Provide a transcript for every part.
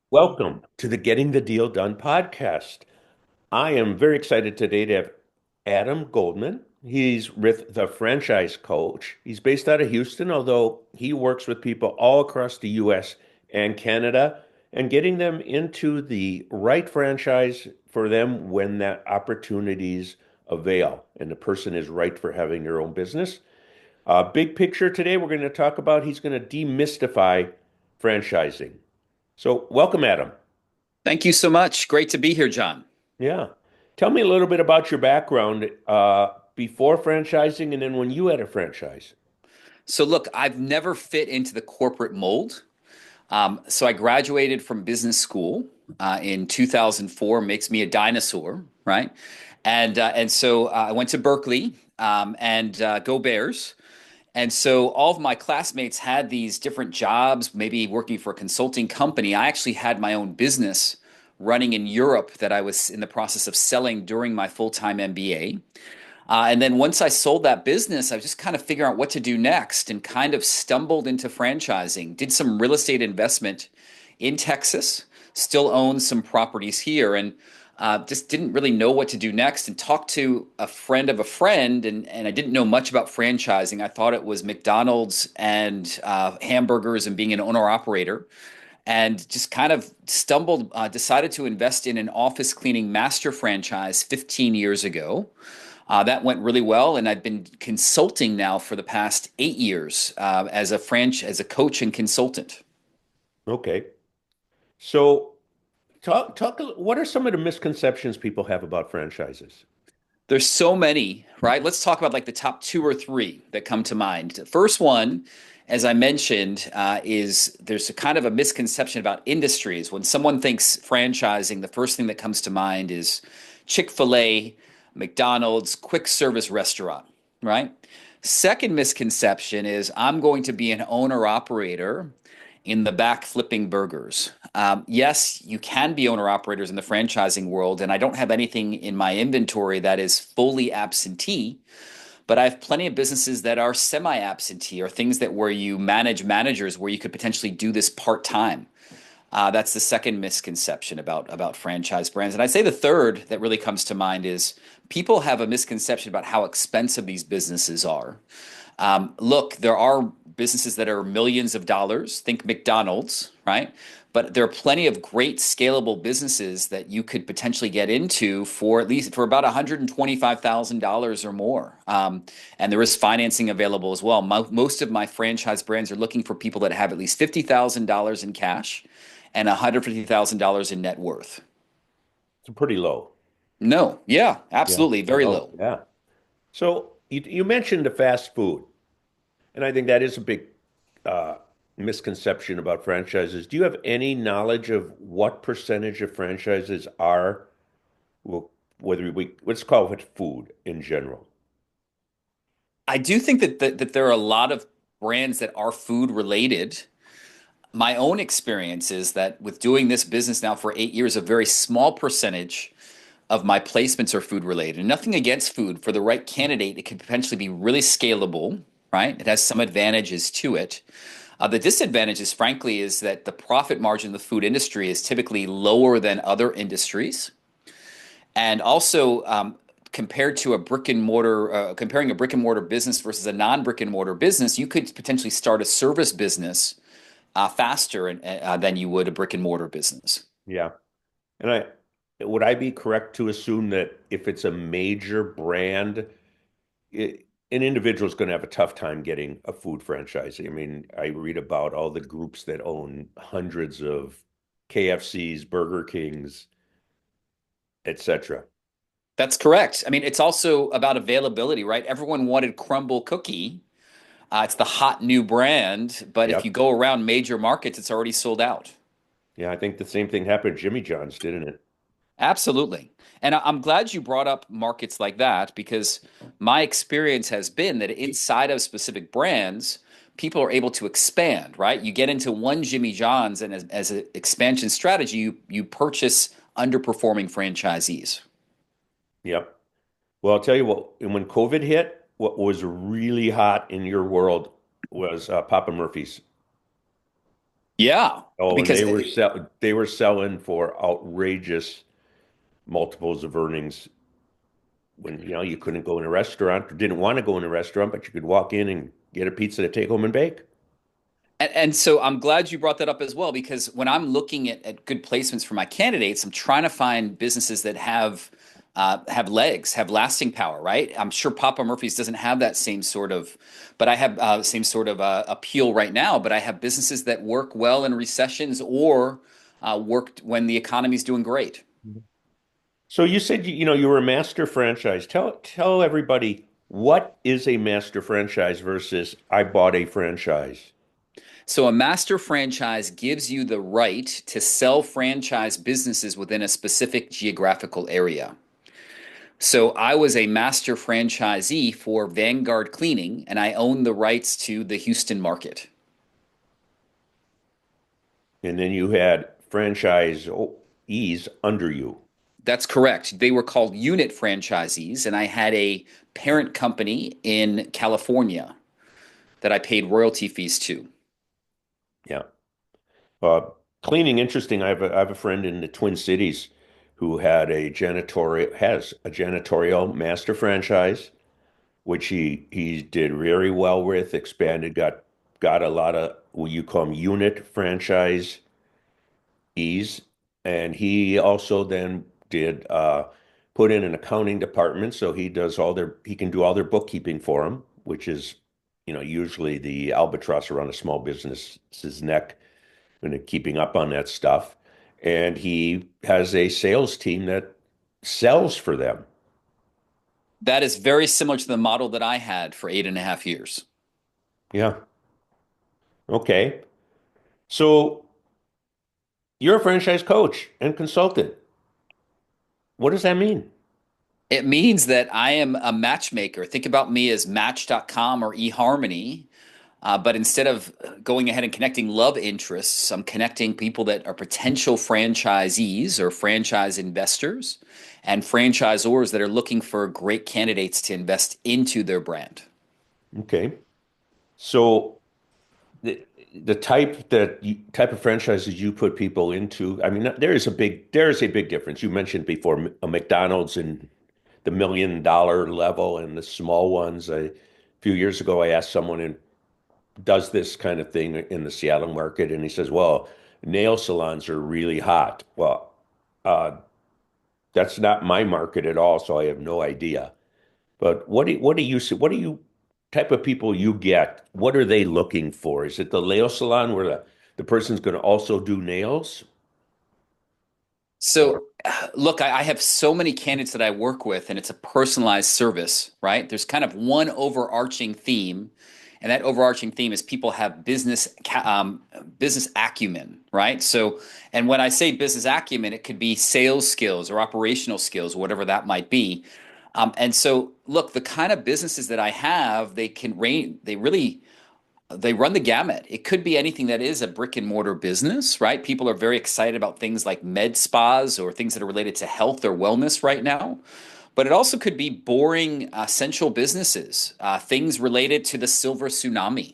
Welcome to the Getting the Deal Done podcast. I am very excited today to have Adam Goldman. He's with the franchise coach. He's based out of Houston, although he works with people all across the US and Canada and getting them into the right franchise for them when that opportunities avail and the person is right for having their own business. Big picture today, we're going to talk about he's going to demystify franchising. So, welcome, Adam. Thank you so much. Great to be here, John. Yeah. Tell me a little bit about your background before franchising and then when you had a franchise. So, look, I've never fit into the corporate mold. So, I graduated from business school in 2004, makes me a dinosaur, right? And so I went to Berkeley and go Bears. And so all of my classmates had these different jobs, maybe working for a consulting company. I actually had my own business running in Europe that I was in the process of selling during my full-time MBA. And then once I sold that business, I was just kind of figuring out what to do next and kind of stumbled into franchising. Did some real estate investment in Texas, still own some properties here, and just didn't really know what to do next. And talked to a friend of a friend, and I didn't know much about franchising. I thought it was McDonald's and hamburgers and being an owner operator. And just kind of stumbled, decided to invest in an office cleaning master franchise 15 years ago. That went really well, and I've been consulting now for the past 8 years as a coach and consultant. Okay. So, what are some of the misconceptions people have about franchises? There's so many, right? Let's talk about like the top two or three that come to mind. The first one, as I mentioned, is there's a kind of a misconception about industries. When someone thinks franchising, the first thing that comes to mind is Chick-fil-A, McDonald's, quick service restaurant, right? Second misconception is I'm going to be an owner operator in the back flipping burgers. Yes, you can be owner operators in the franchising world, and I don't have anything in my inventory that is fully absentee, but I have plenty of businesses that are semi-absentee or things that where you manage managers where you could potentially do this part-time. That's the second misconception about franchise brands. And I'd say the third that really comes to mind is people have a misconception about how expensive these businesses are. Look, there are businesses that are millions of dollars. Think McDonald's, right? But there are plenty of great scalable businesses that you could potentially get into for at least for about $125,000 or more. And there is financing available as well. Most of my franchise brands are looking for people that have at least $50,000 in cash and $150,000 in net worth. It's pretty low. No, yeah, Yeah. absolutely, very Oh, low. yeah. So, you mentioned the fast food, and I think that is a big uh, misconception about franchises. Do you have any knowledge of what percentage of franchises are, well, whether let's call it food in general? I do think that there are a lot of brands that are food related. My own experience is that with doing this business now for 8 years, a very small percentage of my placements are food related. And nothing against food. For the right candidate, it could potentially be really scalable, right? It has some advantages to it. The disadvantages, frankly, is that the profit margin of the food industry is typically lower than other industries. And also, compared to a brick and mortar, comparing a brick and mortar business versus a non brick and mortar business, you could potentially start a service business faster than you would a brick and mortar business. Yeah. And would I be correct to assume that if it's a major brand, an individual is going to have a tough time getting a food franchise? I mean, I read about all the groups that own hundreds of KFCs, Burger Kings, etc. That's correct. I mean, it's also about availability, right? Everyone wanted Crumble Cookie. It's the hot new brand, but if you Yep. go around major markets, it's already sold out. Yeah, I think the same thing happened at Jimmy John's, didn't it? Absolutely. And I'm glad you brought up markets like that because my experience has been that inside of specific brands, people are able to expand, right? You get into one Jimmy John's, and as an expansion strategy, you purchase underperforming franchisees. Yep. Well, I'll tell you what, and when COVID hit, what was really hot in your world was Papa Murphy's. Yeah, Oh, and because they were selling for outrageous multiples of earnings when you couldn't go in a restaurant or didn't want to go in a restaurant, but you could walk in and get a pizza to take home and bake. and so I'm glad you brought that up as well, because when I'm looking at good placements for my candidates, I'm trying to find businesses that have legs, have lasting power, right? I'm sure Papa Murphy's doesn't have that same sort of, but I have same sort of appeal right now. But I have businesses that work well in recessions or worked when the economy's doing great. So you said you were a master franchise. Tell everybody what is a master franchise versus I bought a franchise. So a master franchise gives you the right to sell franchise businesses within a specific geographical area. So I was a master franchisee for Vanguard Cleaning, and I own the rights to the Houston market. And then you had franchisees under you. That's correct. They were called unit franchisees, and I had a parent company in California that I paid royalty fees to. Yeah. Uh, Cleaning, interesting. I have a friend in the Twin Cities who has a janitorial master franchise, which he did very well with, expanded, got a lot of what you call them unit franchisees, and he also then did put in an accounting department, so he can do all their bookkeeping for them, which is usually the albatross around a small business's neck and keeping up on that stuff. And he has a sales team that sells for them. That is very similar to the model that I had for 8.5 years. Yeah. Okay. So you're a franchise coach and consultant. What does that mean? It means that I am a matchmaker. Think about me as Match.com or eHarmony. But instead of going ahead and connecting love interests, I'm connecting people that are potential franchisees or franchise investors and franchisors that are looking for great candidates to invest into their brand. Okay. So the type of franchises you put people into, I mean, there is a big difference. You mentioned before a McDonald's and the $1 million level and the small ones. A few years ago, I asked someone who does this kind of thing in the Seattle market, and he says, "Well, nail salons are really hot." Well, uh, that's not my market at all, so I have no idea. But what do you see? What do you type of people you get? What are they looking for? Is it the nail salon where the person's going to also do nails? Or So, look, I have so many candidates that I work with, and it's a personalized service, right? There's kind of one overarching theme, and that overarching theme is people have business acumen, right? So, and when I say business acumen, it could be sales skills or operational skills, whatever that might be. And so, look, the kind of businesses that I have, they run the gamut. It could be anything that is a brick and mortar business, right? People are very excited about things like med spas or things that are related to health or wellness right now. But it also could be boring, essential businesses, things related to the silver tsunami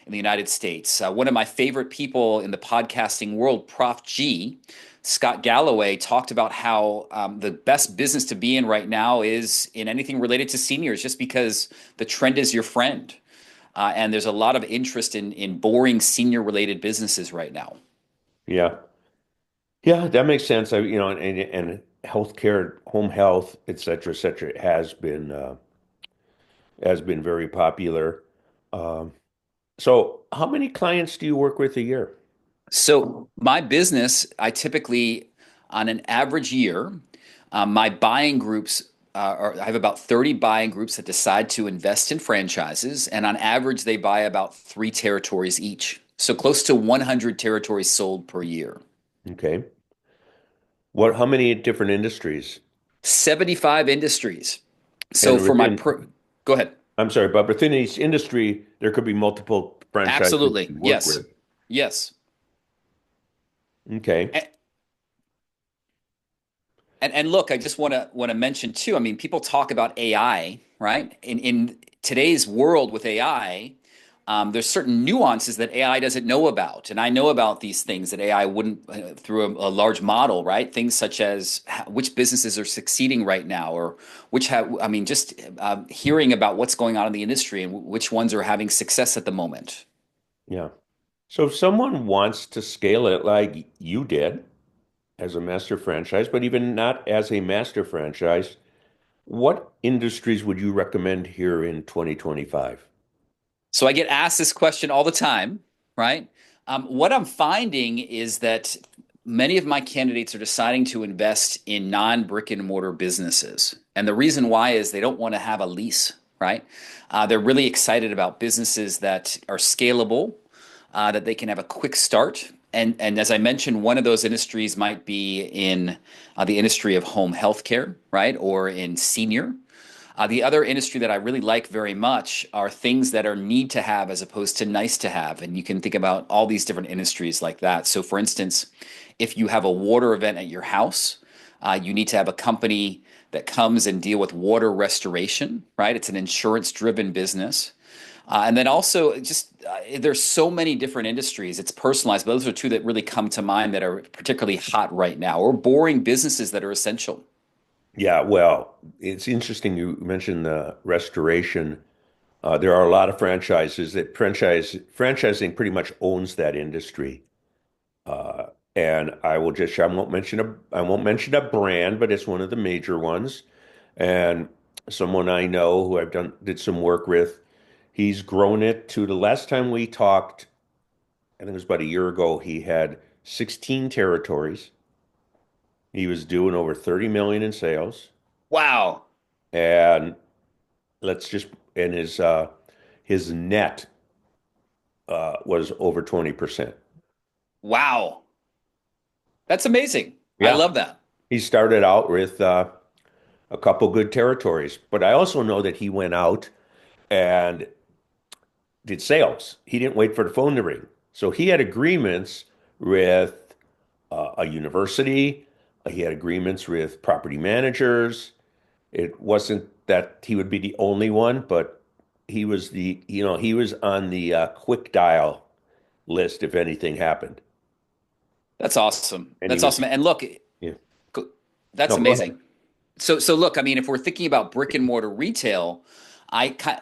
in the United States. One of my favorite people in the podcasting world, Prof G, Scott Galloway, talked about how the best business to be in right now is in anything related to seniors, just because the trend is your friend. And there's a lot of interest in boring senior related businesses right now. yeah, yeah, that makes sense. And healthcare, home health, et cetera, has been very popular. Um, so, how many clients do you work with a year? So my business, I typically, on an average year, my buying groups I have about 30 buying groups that decide to invest in franchises, and on average, they buy about 3 territories each. So close to 100 territories sold per year. Okay. How many different industries? 75 industries. So And for my within, go ahead. I'm sorry, but within each industry, there could be multiple franchises Absolutely. you work Yes. with. Yes. Okay. And look, I just want to mention too. I mean, people talk about AI, right? In today's world with AI, there's certain nuances that AI doesn't know about. And I know about these things that AI wouldn't through a large model, right? Things such as which businesses are succeeding right now, or which have, I mean, just hearing about what's going on in the industry and which ones are having success at the moment. Yeah. So if someone wants to scale it like you did as a master franchise, but even not as a master franchise, what industries would you recommend here in 2025? So I get asked this question all the time, right? What I'm finding is that many of my candidates are deciding to invest in non-brick and mortar businesses. And the reason why is they don't want to have a lease, right? They're really excited about businesses that are scalable, that they can have a quick start. And as I mentioned, one of those industries might be in the industry of home healthcare, right? Or in senior. The other industry that I really like very much are things that are need to have as opposed to nice to have. And you can think about all these different industries like that. So, for instance, if you have a water event at your house, you need to have a company that comes and deal with water restoration, right? It's an insurance driven business. And then also, just there's so many different industries. It's personalized, but those are two that really come to mind that are particularly hot right now, or boring businesses that are essential. Yeah, well, it's interesting you mentioned the restoration. There are a lot of franchises that franchising pretty much owns that industry. And I won't mention a brand, but it's one of the major ones. And someone I know who did some work with, he's grown it to the last time we talked, I think it was about a year ago, he had 16 territories. He was doing over 30 million in sales. Wow. And let's just and his net was over 20%. Wow. That's amazing. I Yeah. love that. He started out with a couple good territories, but I also know that he went out and did sales. He didn't wait for the phone to ring. So he had agreements with a university. He had agreements with property managers. It wasn't that he would be the only one, but he was on the quick dial list if anything happened. That's awesome. And he That's was, awesome. And look, yeah. that's No, go ahead. amazing. So look, I mean, if we're thinking about brick and mortar retail,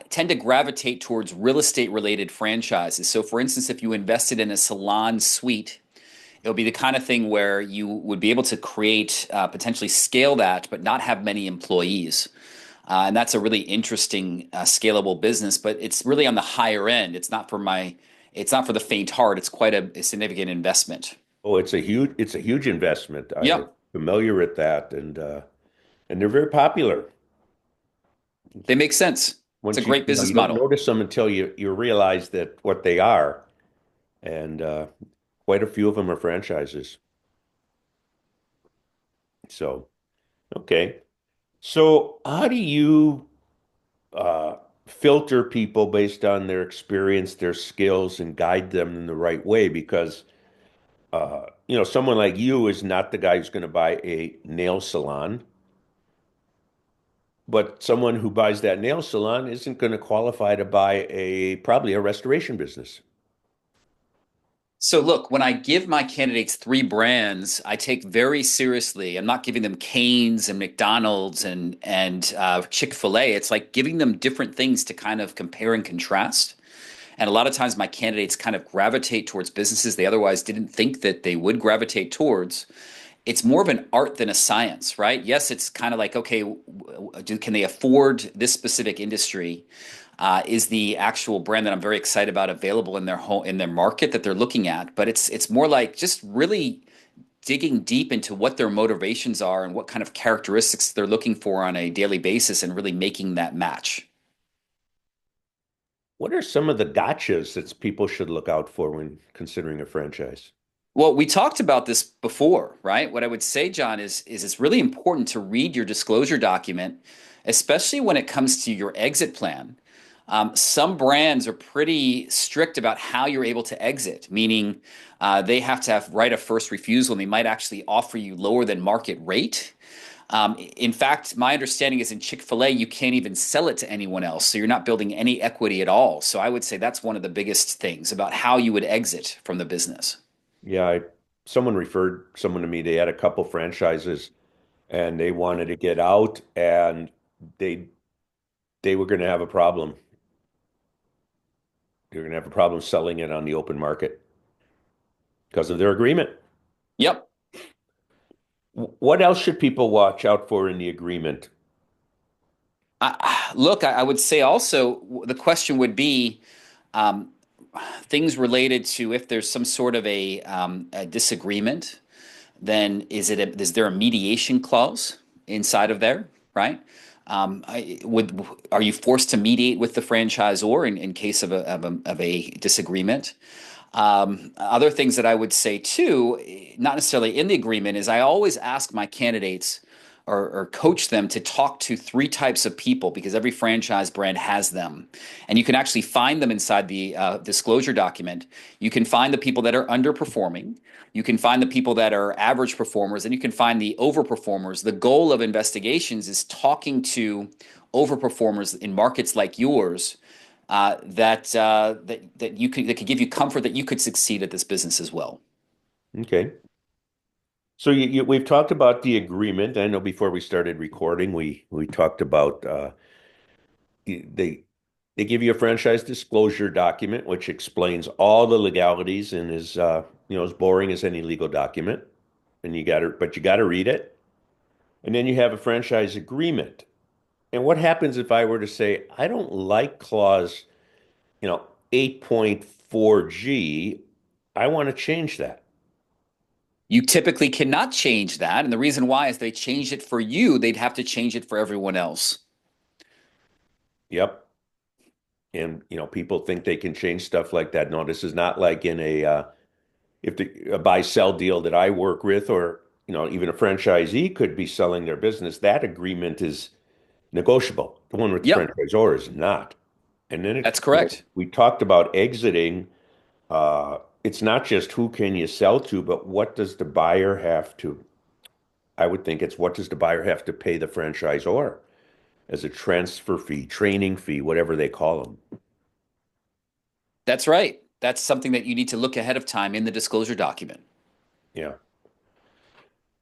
tend to gravitate towards real estate related franchises. So for instance, if you invested in a salon suite, it would be the kind of thing where you would be able to create, potentially scale that, but not have many employees. And that's a really interesting, scalable business, but it's really on the higher end. It's not for the faint heart. It's quite a significant investment. Oh, it's a huge investment. I'm Yep, familiar with that, and they're very popular. they make sense. It's a Once great you business don't model. notice them until you realize that what they are, and quite a few of them are franchises. So, okay. So, how do you filter people based on their experience, their skills, and guide them in the right way? Because someone like you is not the guy who's going to buy a nail salon, but someone who buys that nail salon isn't going to qualify to buy probably a restoration business. So look, when I give my candidates three brands, I take very seriously. I'm not giving them Cane's and McDonald's and Chick-fil-A. It's like giving them different things to kind of compare and contrast. And a lot of times my candidates kind of gravitate towards businesses they otherwise didn't think that they would gravitate towards. It's more of an art than a science, right? Yes, it's kind of like, okay, can they afford this specific industry? Is the actual brand that I'm very excited about available in their home in their market that they're looking at? But it's more like just really digging deep into what their motivations are and what kind of characteristics they're looking for on a daily basis and really making that match. What are some of the gotchas that people should look out for when considering a franchise? Well, we talked about this before, right? What I would say, John, is it's really important to read your disclosure document, especially when it comes to your exit plan. Some brands are pretty strict about how you're able to exit, meaning they have to have right of first refusal, and they might actually offer you lower than market rate. In fact, my understanding is in Chick-fil-A, you can't even sell it to anyone else. So you're not building any equity at all. So I would say that's one of the biggest things about how you would exit from the business. Yeah, someone referred someone to me. They had a couple franchises and they wanted to get out, and they they were going to have a problem. They were going to have a problem selling it on the open market because of their agreement. Yep. What else should people watch out for in the agreement? Look, I would say also the question would be um, things related to if there's some sort of a disagreement, then is there a mediation clause inside of there, right? Are you forced to mediate with the franchisor in case of a disagreement? Other things that I would say too, not necessarily in the agreement, is I always ask my candidates or coach them to talk to three types of people because every franchise brand has them. And you can actually find them inside the disclosure document. You can find the people that are underperforming. You can find the people that are average performers, and you can find the overperformers. The goal of investigations is talking to overperformers in markets like yours that could give you comfort that you could succeed at this business as well. Okay. So we've talked about the agreement. I know before we started recording, we talked about they they give you a franchise disclosure document which explains all the legalities and is as boring as any legal document. And you got to read it. And then you have a franchise agreement. And what happens if I were to say I don't like clause, 8.4G, I want to change that? You typically cannot change that. And the reason why is they changed it for you, they'd have to change it for everyone else. Yep. And people think they can change stuff like that. No, this is not like in a buy sell deal that I work with, or even a franchisee could be selling their business. That agreement is negotiable. The one with the Yep, franchisor is not. And then that's correct. we talked about exiting. It's not just who can you sell to, but what does the buyer have to, I would think it's what does the buyer have to pay the franchisor as a transfer fee, training fee, whatever they call them. That's right. That's something that you need to look ahead of time in the disclosure document. Yeah.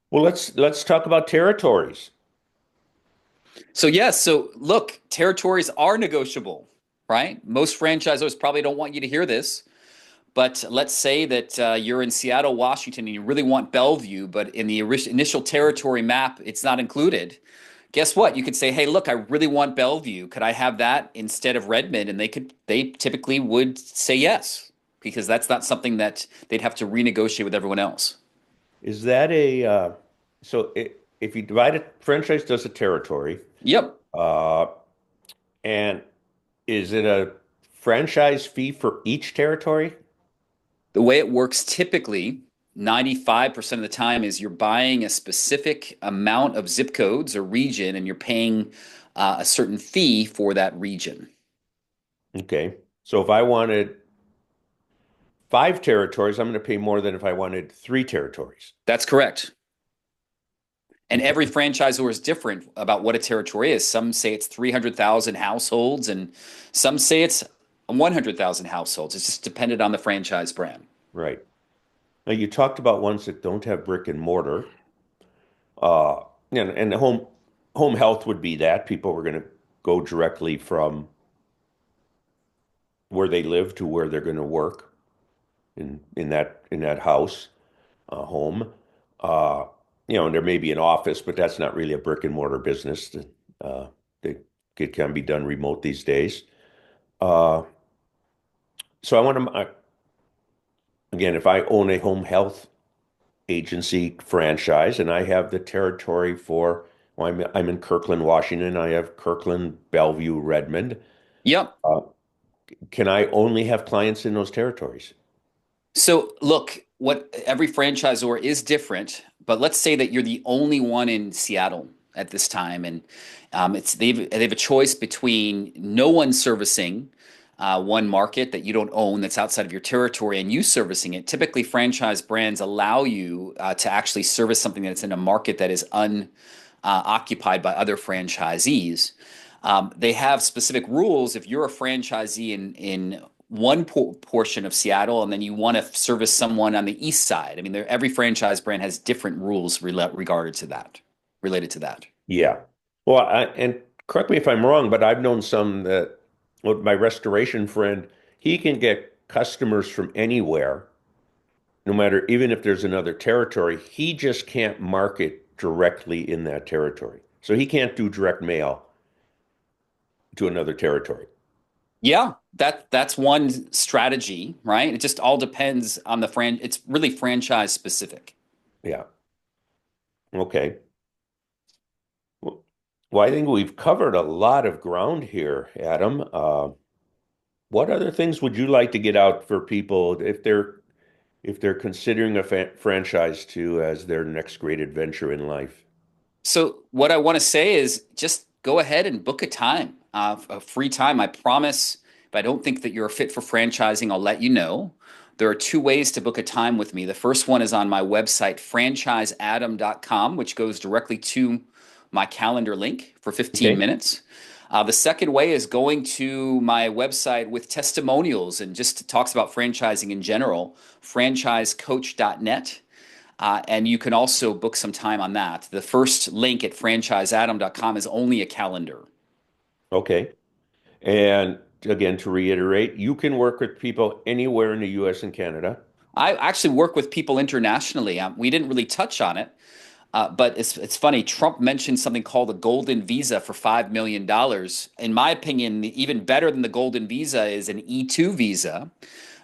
Well, let's talk about territories. So yes, so look, territories are negotiable, right? Most franchisors probably don't want you to hear this, but let's say that you're in Seattle, Washington, and you really want Bellevue, but in the initial territory map, it's not included. Guess what? You could say, "Hey, look, I really want Bellevue. Could I have that instead of Redmond?" And they typically would say yes, because that's not something that they'd have to renegotiate with everyone else. Is that if you divide a franchise does a territory, Yep. uh, and is it a franchise fee for each territory? The way it works typically, 95% of the time is you're buying a specific amount of zip codes or region and you're paying a certain fee for that region. Okay. So if I wanted 5 territories, I'm going to pay more than if I wanted 3 territories. That's correct. And every Okay. franchisor is different about what a territory is. Some say it's 300,000 households, and some say it's 100,000 households. It's just dependent on the franchise brand. Right. Now you talked about ones that don't have brick and mortar. Uh, and the home health would be that people were going to go directly from where they live to where they're going to work in that house, home. Uh, and there may be an office, but that's not really a brick and mortar business. Uh, it can be done remote these days. Uh, so I want to, again, if I own a home health agency franchise and I have the territory for, well, I'm in Kirkland, Washington. I have Kirkland, Bellevue, Redmond. Yep. Uh, can I only have clients in those territories? So look, what every franchisor is different, but let's say that you're the only one in Seattle at this time, and they have a choice between no one servicing one market that you don't own that's outside of your territory and you servicing it. Typically, franchise brands allow you to actually service something that's in a market that is occupied by other franchisees. They have specific rules. If you're a franchisee in one portion of Seattle and then you want to service someone on the east side, I mean, every franchise brand has different rules regarded to that, related to that. Yeah. Well, and correct me if I'm wrong, but I've known some that, well, my restoration friend, he can get customers from anywhere, no matter, even if there's another territory. He just can't market directly in that territory. So he can't do direct mail to another territory. Yeah, that's one strategy, right? It just all depends on it's really franchise specific. Yeah. Okay. Well, I think we've covered a lot of ground here, Adam. What other things would you like to get out for people if they're considering a franchise too as their next great adventure in life? So what I want to say is just go ahead and book a time, a free time. I promise. If I don't think that you're a fit for franchising, I'll let you know. There are two ways to book a time with me. The first one is on my website, franchiseadam.com, which goes directly to my calendar link for 15 Okay. minutes. The second way is going to my website with testimonials and just talks about franchising in general, franchisecoach.net. And you can also book some time on that. The first link at franchiseadam.com is only a calendar. Okay. And again, to reiterate, you can work with people anywhere in the US and Canada. I actually work with people internationally. We didn't really touch on it, but it's funny. Trump mentioned something called the Golden Visa for $5 million. In my opinion, even better than the Golden Visa is an E2 visa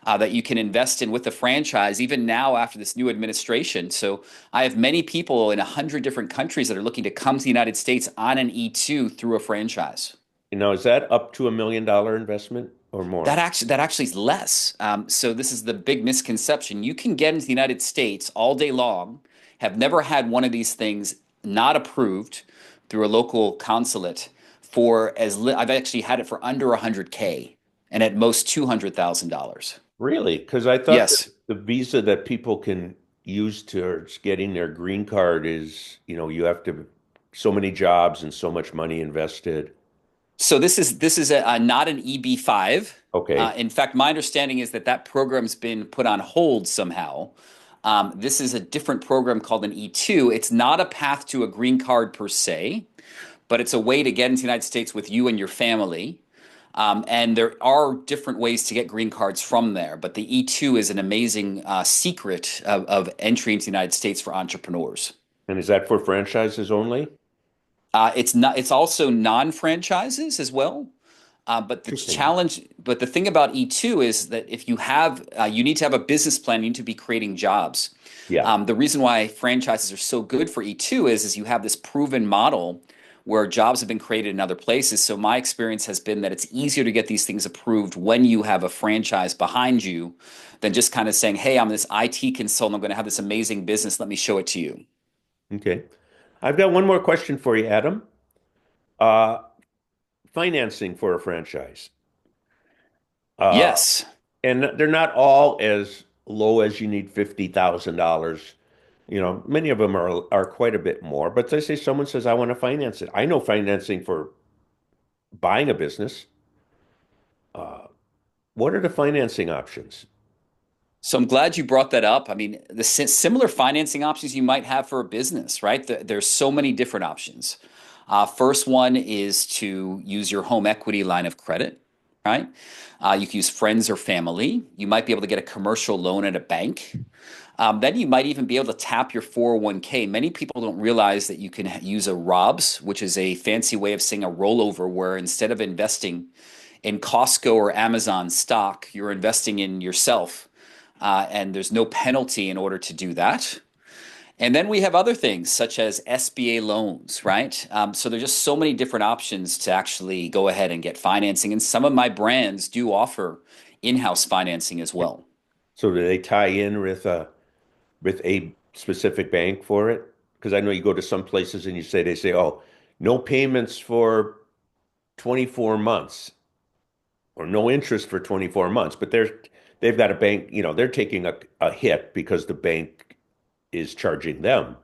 that you can invest in with the franchise, even now after this new administration. So I have many people in 100 different countries that are looking to come to the United States on an E2 through a franchise. Now, is that up to $1 million investment or more? That actually is less. So this is the big misconception. You can get into the United States all day long, have never had one of these things not approved through a local consulate for I've actually had it for under 100K and at most $200,000. Really? Because I thought that Yes. the visa that people can use towards getting their green card is, you have to so many jobs and so much money invested. So this is not an EB-5. Okay. In fact, my understanding is that that program's been put on hold somehow. This is a different program called an E2. It's not a path to a green card per se, but it's a way to get into the United States with you and your family. And there are different ways to get green cards from there, but the E2 is an amazing secret of entry into the United States for entrepreneurs. And is that for franchises only? It's not. It's also non-franchises as well. Interesting. But the thing about E2 is that if you need to have a business plan. You need to be creating jobs. Yeah. The reason why franchises are so good for E2 is you have this proven model where jobs have been created in other places. So my experience has been that it's easier to get these things approved when you have a franchise behind you than just kind of saying, "Hey, I'm this IT consultant. I'm going to have this amazing business. Let me show it to you." Okay. I've got one more question for you, Adam. Uh, Financing for a franchise. Uh, Yes. and they're not all as low as you need $50,000. Many of them are quite a bit more, but they say someone says, I want to finance it. I know financing for buying a business. Uh, what are the financing options? So I'm glad you brought that up. I mean, the similar financing options you might have for a business, right? There's so many different options. First one is to use your home equity line of credit, right? You can use friends or family. You might be able to get a commercial loan at a bank. Then you might even be able to tap your 401k. Many people don't realize that you can use a ROBS, which is a fancy way of saying a rollover, where instead of investing in Costco or Amazon stock, you're investing in yourself. And there's no penalty in order to do that. And then we have other things such as SBA loans, right? So there's just so many different options to actually go ahead and get financing. And some of my brands do offer in-house financing as well. So do they tie in with a specific bank for it? Because I know you go to some places and they say, oh, no payments for 24 months or no interest for 24 months, but they've got a bank, they're taking a hit because the bank is charging them.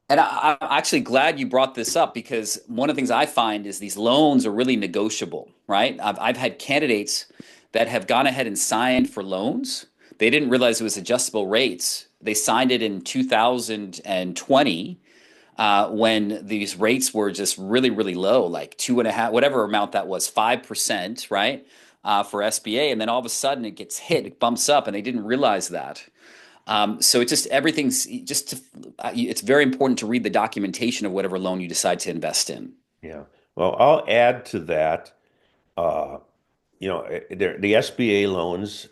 And I'm actually glad you brought this up because one of the things I find is these loans are really negotiable, right? I've had candidates that have gone ahead and signed for loans. They didn't realize it was adjustable rates. They signed it in 2020 when these rates were just really, really low, like two and a half, whatever amount that was, 5%, right? For SBA. And then all of a sudden it gets hit, it bumps up, and they didn't realize that. So it's just everything's just it's very important to read the documentation of whatever loan you decide to invest in. Yeah. Well, I'll add to that. Uh, the SBA loans,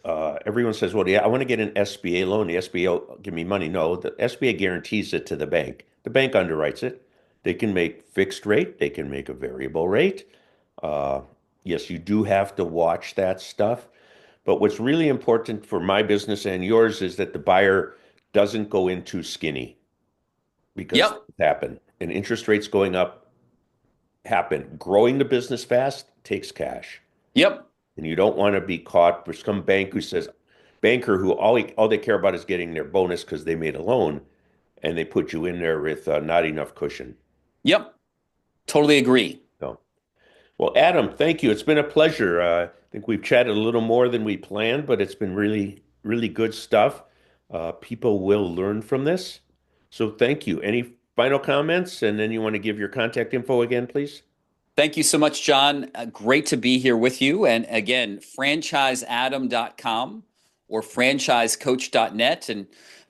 everyone says, well, yeah, I want to get an SBA loan. The SBA will give me money. No, the SBA guarantees it to the bank. The bank underwrites it. They can make fixed rate. They can make a variable rate. Uh, yes, you do have to watch that stuff. But what's really important for my business and yours is that the buyer doesn't go in too skinny because Yep. things happen. And interest rates going up happen. Growing the business fast takes cash. Yep. And you don't want to be caught for some banker who all they care about is getting their bonus because they made a loan, and they put you in there with not enough cushion. Yep. Totally agree. So, well, Adam, thank you. It's been a pleasure. I think we've chatted a little more than we planned, but it's been really, really good stuff. People will learn from this. So thank you. Any final comments? And then you want to give your contact info again, please? Thank you so much, John. Great to be here with you. And again, franchiseadam.com or franchisecoach.net and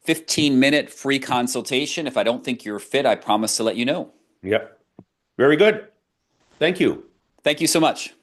15-minute free consultation. If I don't think you're fit, I promise to let you know. Yep. Very good. Thank you. Thank you so much.